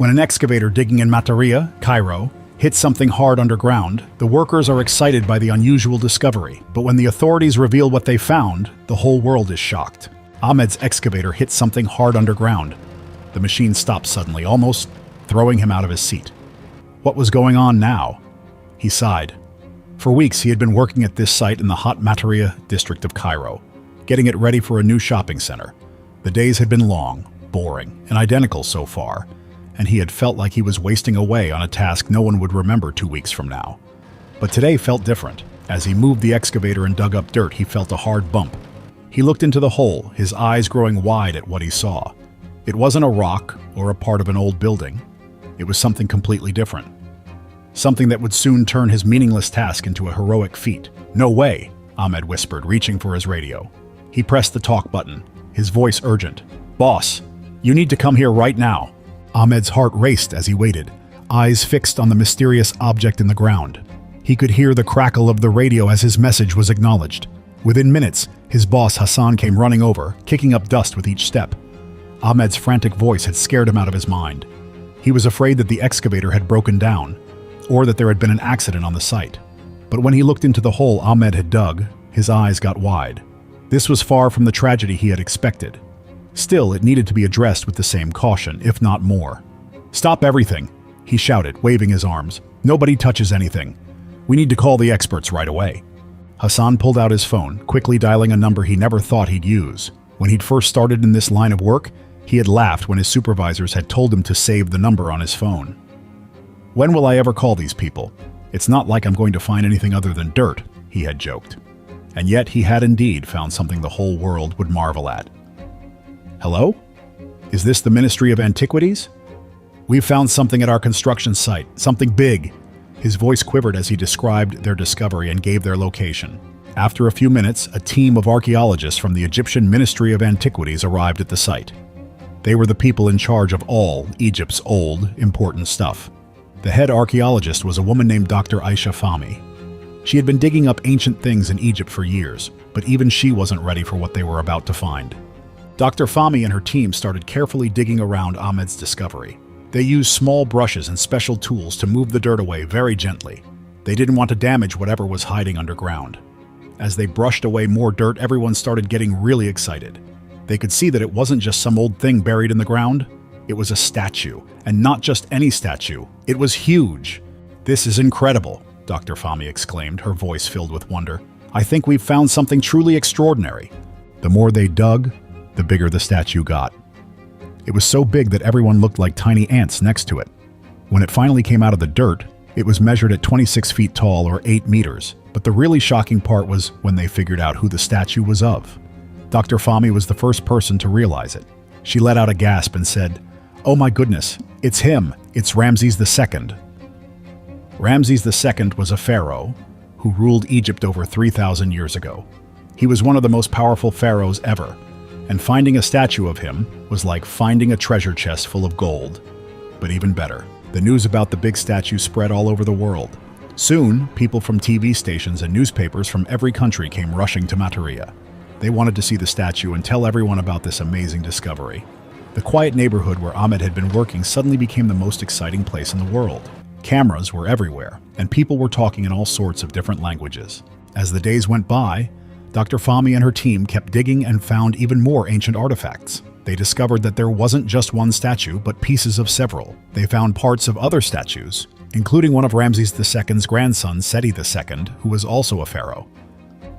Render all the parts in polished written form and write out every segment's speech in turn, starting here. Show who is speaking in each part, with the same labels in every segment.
Speaker 1: When an excavator digging in Mataria, Cairo, hits something hard underground, the workers are excited by the unusual discovery. But when the authorities reveal what they found, the whole world is shocked. Ahmed's excavator hits something hard underground. The machine stops suddenly, almost throwing him out of his seat. What was going on now? He sighed. For weeks, he had been working at this site in the hot Mataria district of Cairo, getting it ready for a new shopping center. The days had been long, boring, and identical so far, and he had felt like he was wasting away on a task no one would remember 2 weeks from now. But today felt different. As he moved the excavator and dug up dirt, he felt a hard bump. He looked into the hole, his eyes growing wide at what he saw. It wasn't a rock or a part of an old building. It was something completely different. Something that would soon turn his meaningless task into a heroic feat. "No way," Ahmed whispered, reaching for his radio. He pressed the talk button, his voice urgent. "Boss, you need to come here right now." Ahmed's heart raced as he waited, eyes fixed on the mysterious object in the ground. He could hear the crackle of the radio as his message was acknowledged. Within minutes, his boss Hassan came running over, kicking up dust with each step. Ahmed's frantic voice had scared him out of his mind. He was afraid that the excavator had broken down, or that there had been an accident on the site. But when he looked into the hole Ahmed had dug, his eyes got wide. This was far from the tragedy he had expected. Still, it needed to be addressed with the same caution, if not more. "Stop everything," he shouted, waving his arms. "Nobody touches anything. We need to call the experts right away." Hassan pulled out his phone, quickly dialing a number he never thought he'd use. When he'd first started in this line of work, he had laughed when his supervisors had told him to save the number on his phone. "When will I ever call these people? It's not like I'm going to find anything other than dirt," he had joked. And yet he had indeed found something the whole world would marvel at. "Hello? Is this the Ministry of Antiquities? We've found something at our construction site, something big." His voice quivered as he described their discovery and gave their location. After a few minutes, a team of archaeologists from the Egyptian Ministry of Antiquities arrived at the site. They were the people in charge of all Egypt's old, important stuff. The head archaeologist was a woman named Dr. Aisha Fahmy. She had been digging up ancient things in Egypt for years, but even she wasn't ready for what they were about to find. Dr. Fahmy and her team started carefully digging around Ahmed's discovery. They used small brushes and special tools to move the dirt away very gently. They didn't want to damage whatever was hiding underground. As they brushed away more dirt, everyone started getting really excited. They could see that it wasn't just some old thing buried in the ground. It was a statue, and not just any statue. It was huge. "This is incredible," Dr. Fahmy exclaimed, her voice filled with wonder. "I think we've found something truly extraordinary." The more they dug, the bigger the statue got. It was so big that everyone looked like tiny ants next to it. When it finally came out of the dirt, it was measured at 26 feet tall or 8 meters. But the really shocking part was when they figured out who the statue was of. Dr. Fahmy was the first person to realize it. She let out a gasp and said, "Oh my goodness, it's him. It's Ramses II." Ramses II was a pharaoh who ruled Egypt over 3,000 years ago. He was one of the most powerful pharaohs ever, and finding a statue of him was like finding a treasure chest full of gold. But even better, the news about the big statue spread all over the world. Soon, people from TV stations and newspapers from every country came rushing to Mataria. They wanted to see the statue and tell everyone about this amazing discovery. The quiet neighborhood where Ahmed had been working suddenly became the most exciting place in the world. Cameras were everywhere, and people were talking in all sorts of different languages. As the days went by, Dr. Fahmy and her team kept digging and found even more ancient artifacts. They discovered that there wasn't just one statue, but pieces of several. They found parts of other statues, including one of Ramses II's grandson, Seti II, who was also a pharaoh.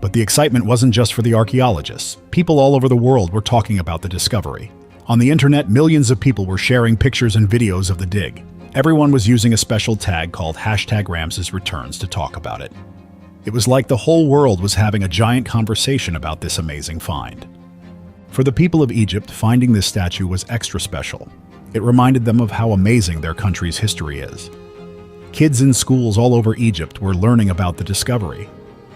Speaker 1: But the excitement wasn't just for the archaeologists. People all over the world were talking about the discovery. On the internet, millions of people were sharing pictures and videos of the dig. Everyone was using a special tag called #RamsesReturns to talk about it. It was like the whole world was having a giant conversation about this amazing find. For the people of Egypt, finding this statue was extra special. It reminded them of how amazing their country's history is. Kids in schools all over Egypt were learning about the discovery.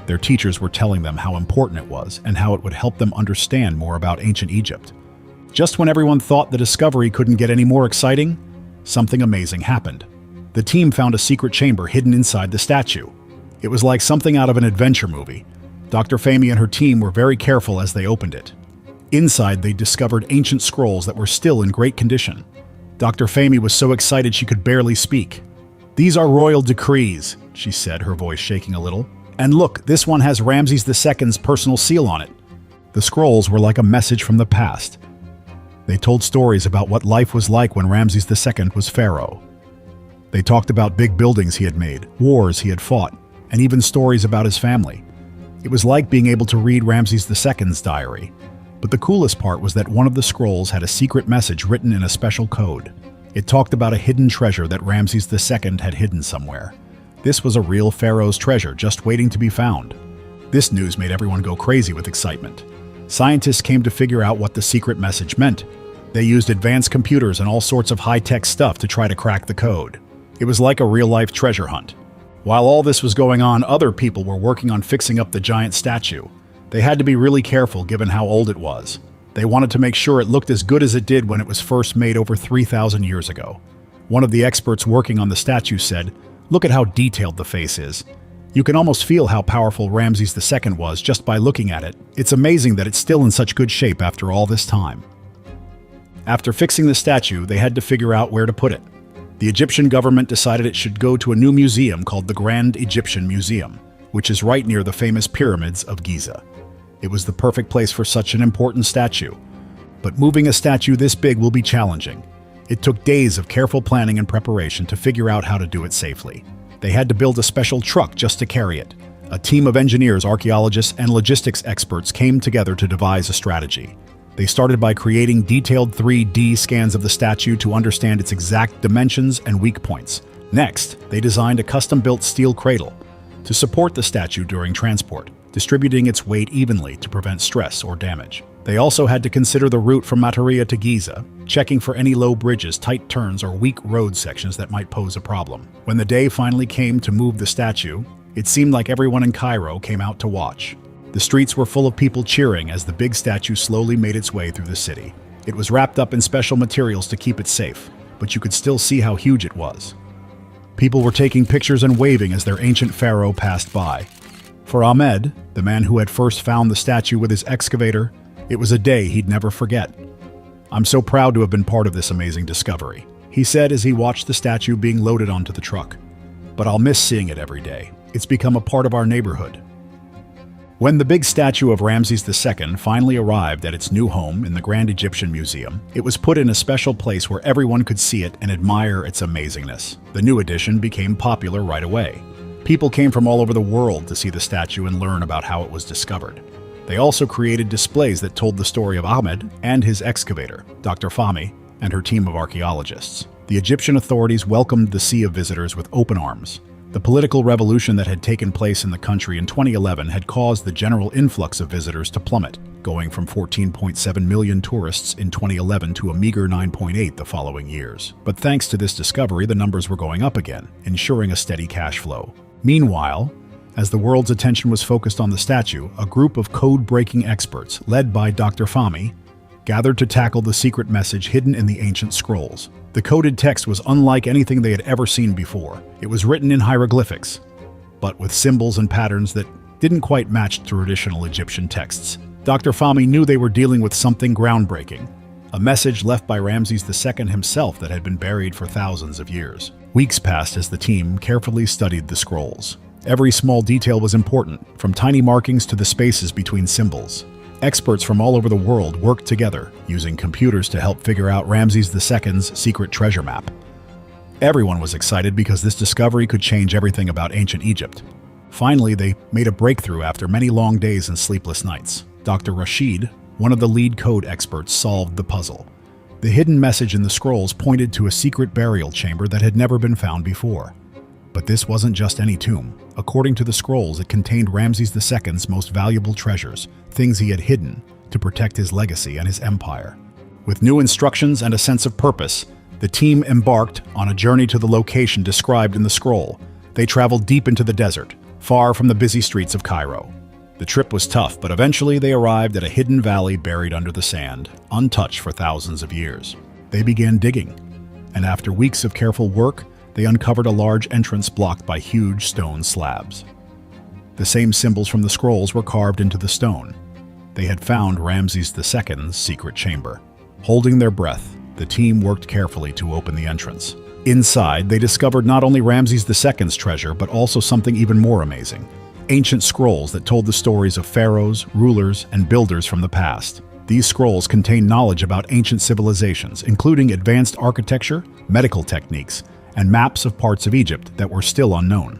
Speaker 1: Their teachers were telling them how important it was and how it would help them understand more about ancient Egypt. Just when everyone thought the discovery couldn't get any more exciting, something amazing happened. The team found a secret chamber hidden inside the statue. It was like something out of an adventure movie. Dr. Fahmy and her team were very careful as they opened it. Inside, they discovered ancient scrolls that were still in great condition. Dr. Fahmy was so excited she could barely speak. "These are royal decrees," she said, her voice shaking a little. "And look, this one has Ramses II's personal seal on it." The scrolls were like a message from the past. They told stories about what life was like when Ramses II was pharaoh. They talked about big buildings he had made, wars he had fought, and even stories about his family. It was like being able to read Ramses II's diary. But the coolest part was that one of the scrolls had a secret message written in a special code. It talked about a hidden treasure that Ramses II had hidden somewhere. This was a real pharaoh's treasure just waiting to be found. This news made everyone go crazy with excitement. Scientists came to figure out what the secret message meant. They used advanced computers and all sorts of high-tech stuff to try to crack the code. It was like a real-life treasure hunt. While all this was going on, other people were working on fixing up the giant statue. They had to be really careful given how old it was. They wanted to make sure it looked as good as it did when it was first made over 3,000 years ago. One of the experts working on the statue said, "Look at how detailed the face is. You can almost feel how powerful Ramses II was just by looking at it. It's amazing that it's still in such good shape after all this time." After fixing the statue, they had to figure out where to put it. The Egyptian government decided it should go to a new museum called the Grand Egyptian Museum, which is right near the famous pyramids of Giza. It was the perfect place for such an important statue. But moving a statue this big will be challenging. It took days of careful planning and preparation to figure out how to do it safely. They had to build a special truck just to carry it. A team of engineers, archaeologists, and logistics experts came together to devise a strategy. They started by creating detailed 3D scans of the statue to understand its exact dimensions and weak points. Next, they designed a custom-built steel cradle to support the statue during transport, distributing its weight evenly to prevent stress or damage. They also had to consider the route from Matariya to Giza, checking for any low bridges, tight turns, or weak road sections that might pose a problem. When the day finally came to move the statue, it seemed like everyone in Cairo came out to watch. The streets were full of people cheering as the big statue slowly made its way through the city. It was wrapped up in special materials to keep it safe, but you could still see how huge it was. People were taking pictures and waving as their ancient pharaoh passed by. For Ahmed, the man who had first found the statue with his excavator, it was a day he'd never forget. "I'm so proud to have been part of this amazing discovery," he said as he watched the statue being loaded onto the truck. "But I'll miss seeing it every day. It's become a part of our neighborhood." When the big statue of Ramses II finally arrived at its new home in the Grand Egyptian Museum, it was put in a special place where everyone could see it and admire its amazingness. The new addition became popular right away. People came from all over the world to see the statue and learn about how it was discovered. They also created displays that told the story of Ahmed and his excavator, Dr. Fahmy, and her team of archaeologists. The Egyptian authorities welcomed the sea of visitors with open arms. The political revolution that had taken place in the country in 2011 had caused the general influx of visitors to plummet, going from 14.7 million tourists in 2011 to a meager 9.8 the following years. But thanks to this discovery, the numbers were going up again, ensuring a steady cash flow. Meanwhile, as the world's attention was focused on the statue, a group of code-breaking experts, led by Dr. Fahmy, gathered to tackle the secret message hidden in the ancient scrolls. The coded text was unlike anything they had ever seen before. It was written in hieroglyphics, but with symbols and patterns that didn't quite match traditional Egyptian texts. Dr. Fahmy knew they were dealing with something groundbreaking, a message left by Ramses II himself that had been buried for thousands of years. Weeks passed as the team carefully studied the scrolls. Every small detail was important, from tiny markings to the spaces between symbols. Experts from all over the world worked together, using computers to help figure out Ramses II's secret treasure map. Everyone was excited because this discovery could change everything about ancient Egypt. Finally, they made a breakthrough after many long days and sleepless nights. Dr. Rashid, one of the lead code experts, solved the puzzle. The hidden message in the scrolls pointed to a secret burial chamber that had never been found before. But this wasn't just any tomb. According to the scrolls, it contained Ramses II's most valuable treasures, things he had hidden to protect his legacy and his empire. With new instructions and a sense of purpose, the team embarked on a journey to the location described in the scroll. They traveled deep into the desert, far from the busy streets of Cairo. The trip was tough, but eventually they arrived at a hidden valley buried under the sand, untouched for thousands of years. They began digging, and after weeks of careful work, they uncovered a large entrance blocked by huge stone slabs. The same symbols from the scrolls were carved into the stone. They had found Ramses II's secret chamber. Holding their breath, The team worked carefully to open the entrance. Inside, they discovered not only Ramses II's treasure, but also something even more amazing: ancient scrolls that told the stories of pharaohs, rulers, and builders from the past. These scrolls contain knowledge about ancient civilizations, including advanced architecture, medical techniques, and maps of parts of Egypt that were still unknown.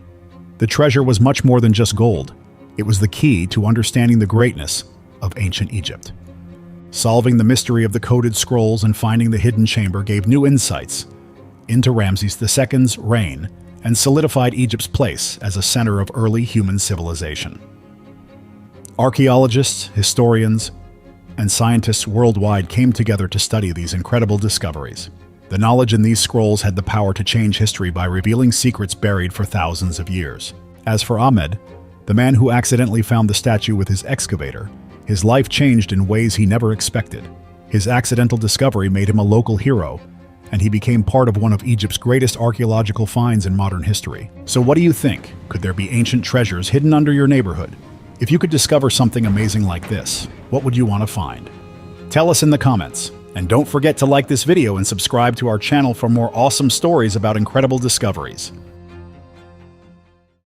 Speaker 1: The treasure was much more than just gold. It was the key to understanding the greatness of ancient Egypt. Solving the mystery of the coded scrolls and finding the hidden chamber gave new insights into Ramses II's reign and solidified Egypt's place as a center of early human civilization. Archaeologists, historians, and scientists worldwide came together to study these incredible discoveries. The knowledge in these scrolls had the power to change history by revealing secrets buried for thousands of years. As for Ahmed, the man who accidentally found the statue with his excavator, his life changed in ways he never expected. His accidental discovery made him a local hero, and he became part of one of Egypt's greatest archaeological finds in modern history. So what do you think? Could there be ancient treasures hidden under your neighborhood? If you could discover something amazing like this, what would you want to find? Tell us in the comments. And don't forget to like this video and subscribe to our channel for more awesome stories about incredible discoveries.